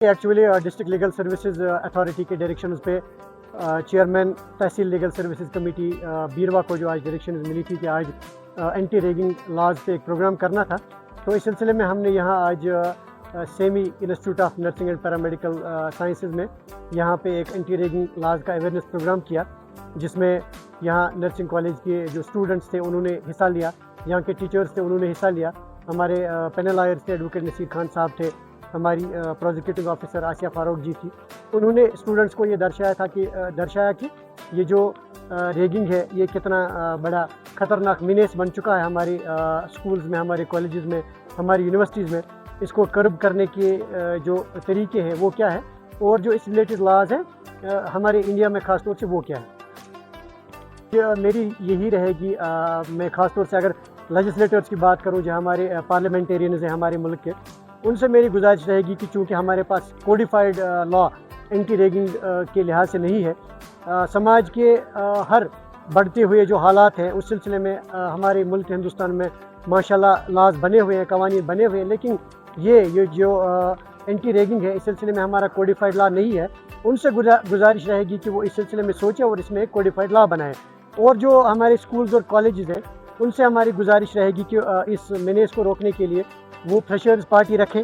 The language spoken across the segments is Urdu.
Actually district legal services authority کے ڈائریکشنز پہ چیئرمین تحصیل لیگل سروسز کمیٹی بیروا کو جو آج ڈائریکشنز ملی تھی کہ آج اینٹی ریگنگ لاز پہ ایک پروگرام کرنا تھا، تو اس سلسلے میں ہم نے یہاں آج semi institute of nursing and paramedical sciences میں یہاں پہ ایک اینٹی ریگنگ لاز کا اویئرنیس پروگرام کیا، جس میں یہاں نرسنگ کالج کے جو اسٹوڈنٹس تھے انہوں نے حصہ لیا، یہاں کے ٹیچرز تھے انہوں نے حصہ لیا، ہمارے پینل لائرز تھے، ایڈوکیٹ نصیر خان صاحب تھے، ہماری پروزیکیوٹنگ آفیسر آسیہ فاروق جی تھی۔ انہوں نے اسٹوڈنٹس کو یہ درشایا کہ یہ جو ریگنگ ہے یہ کتنا بڑا خطرناک مینیس بن چکا ہے ہمارے اسکولز میں، ہمارے کالجز میں، ہماری یونیورسٹیز میں۔ اس کو کرب کرنے کے جو طریقے ہیں وہ کیا ہے، اور جو اس ریلیٹڈ لاز ہیں ہمارے انڈیا میں خاص طور سے وہ کیا ہے۔ میری یہی رہے گی، میں خاص طور سے اگر لیجسلیٹرز کی بات کروں جو ہمارے پارلیمنٹیرینز ہیں ہمارے ملک کے، ان سے میری گزارش رہے گی کہ چونکہ ہمارے پاس کوڈیفائڈ لا اینٹی ریگنگ کے لحاظ سے نہیں ہے، سماج کے ہر بڑھتے ہوئے جو حالات ہیں اس سلسلے میں ہمارے ملک ہندوستان میں ماشاءاللہ لاز بنے ہوئے ہیں، قوانین بنے ہوئے ہیں، لیکن یہ جو اینٹی ریگنگ ہے اس سلسلے میں ہمارا کوڈیفائڈ لا نہیں ہے۔ ان سے گزارش رہے گی کہ وہ اس سلسلے میں سوچیں اور اس میں ایک کوڈیفائڈ لا بنائیں، اور جو ہمارے اسکولز اور کالجز ہیں ان سے ہماری گزارش رہے گی کہ اس مینیز کو روکنے کے لیے وہ فریشرز پارٹی رکھیں،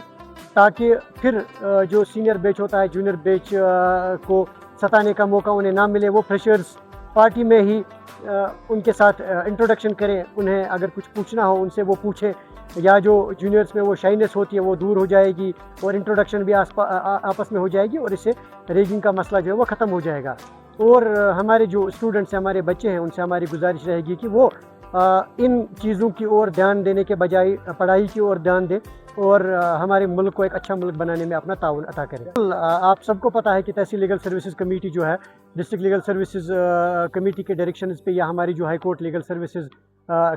تاکہ پھر جو سینئر بیچ ہوتا ہے جونیئر بیچ کو ستانے کا موقع انہیں نہ ملے۔ وہ فریشرز پارٹی میں ہی ان کے ساتھ انٹروڈکشن کریں، انہیں اگر کچھ پوچھنا ہو ان سے وہ پوچھیں، یا جو جونیئرس میں وہ شائنس ہوتی ہے وہ دور ہو جائے گی، اور انٹروڈکشن بھی آپس میں ہو جائے گی، اور اس سے ریگنگ کا مسئلہ جو ہے وہ ختم ہو جائے گا۔ اور ہمارے جو اسٹوڈنٹس ہیں، ہمارے بچے ہیں، ان سے ہماری گزارش رہے گی کہ وہ ان چیزوں کی اور دھیان دینے کے بجائے پڑھائی کی اور دھیان دیں، اور ہمارے ملک کو ایک اچھا ملک بنانے میں اپنا تعاون عطا کریں۔ آپ سب کو پتہ ہے کہ تحصیل لیگل سروسز کمیٹی جو ہے ڈسٹرکٹ لیگل سروسز کمیٹی کے ڈائریکشنز پہ، یا ہماری جو high court legal services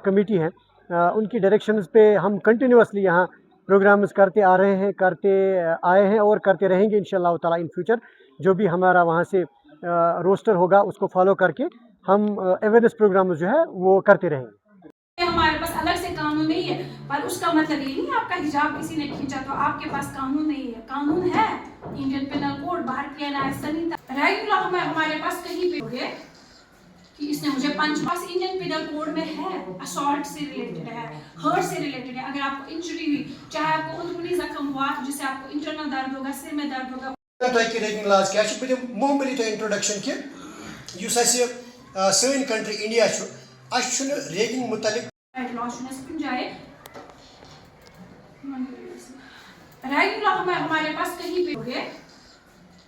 committee ہے ان کی ڈائریکشنز پہ ہم کنٹینیوسلی یہاں پروگرامز کرتے آئے ہیں اور کرتے رہیں گے انشاءاللہ تعالیٰ ان فیوچر۔ جو بھی ہمارا وہاں سے روسٹر ہوگا اس کو فالو کر کے ہم اویئرنیس پروگرامز جو ہے وہ کرتے رہیں گے۔ ہمارے پاس الگ سے قانون نہیں ہے، پر اس کا مطلب یہ نہیں آپ کا حجاب کسی نے کھینچا تو آپ کے پاس قانون نہیں ہے۔ قانون ہے، انڈین پینل کوڈ، بھارتیہ نیائک سنہتا، ریگنگ لا ہمارے پاس کہیں پہ ہوگے کہ اس نے مجھے پنچ پاس انڈین پینل کوڈ میں ہے، اسالٹ سے ریلیٹڈ ہے، ہرٹ سے ریلیٹڈ ہے۔ اگر آپ کو انجری ہوئی، چاہے آپ کو اندرونی زخم ہوا جس سے آپ کو انٹرنل درد ہوگا، سر میں درد ہوگا۔ تۄہہِ ریگنگ لاز کیا چھِ، بہٕ دِمہٕ معموٗلی تۄہہِ انٹروڈکشن کہ یُس اَسہِ سٲنۍ کنٹری انڈیا چھُ، اَسہِ چھُنہٕ ریگنگ متعلق ریگنگ لا ہمارے پاس کہیں پہ ہوگے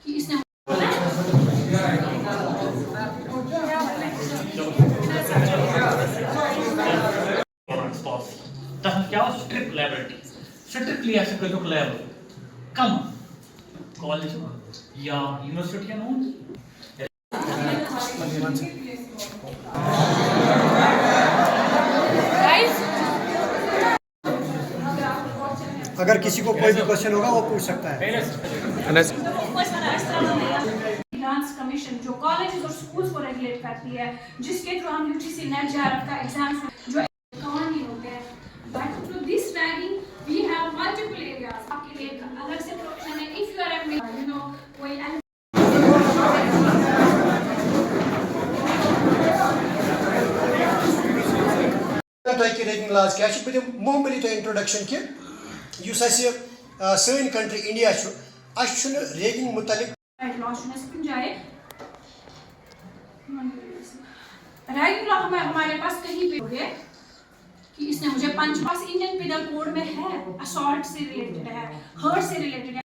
کہ اس نے سٹرک لیبلٹی سٹرکلی ایسے کوئی لیبل کم کالج یا یونیورسٹی ہوں۔ اگر کسی کو کوئی بھی کوشچن ہوگا وہ پوچھ سکتا ہے۔ گرانٹس کمیشن جو کالجز اور اسکولز کو ریگولیٹ کرتی ہے، جس کے تھرو ہم UGC نیٹ JRF کا ایگزام جو قوانین ہوتے ہیں، but to this ragging we have multiple areas. آپ کے لیے الگ سے پروفیشن ہے، اف یو آر کوئی تۄہہِ ریگنگ لاز کیا چھِ، بہٕ دِمہٕ معموٗلی تۄہہِ انٹروڈکشن کہ یُس اَسہِ سٲنۍ کنٹری انڈیا چھُ، اَسہِ چھُنہٕ ریگنگ متعلق ریگنگ لا ہمارے پاس کہیں پہ ہوگے کہ اس نے مجھے پنچ پاس انڈین پینل کوڈ میں ہے، اسالٹ سے ریلیٹڈ ہے، ہرٹ سے ریلیٹڈ ہے۔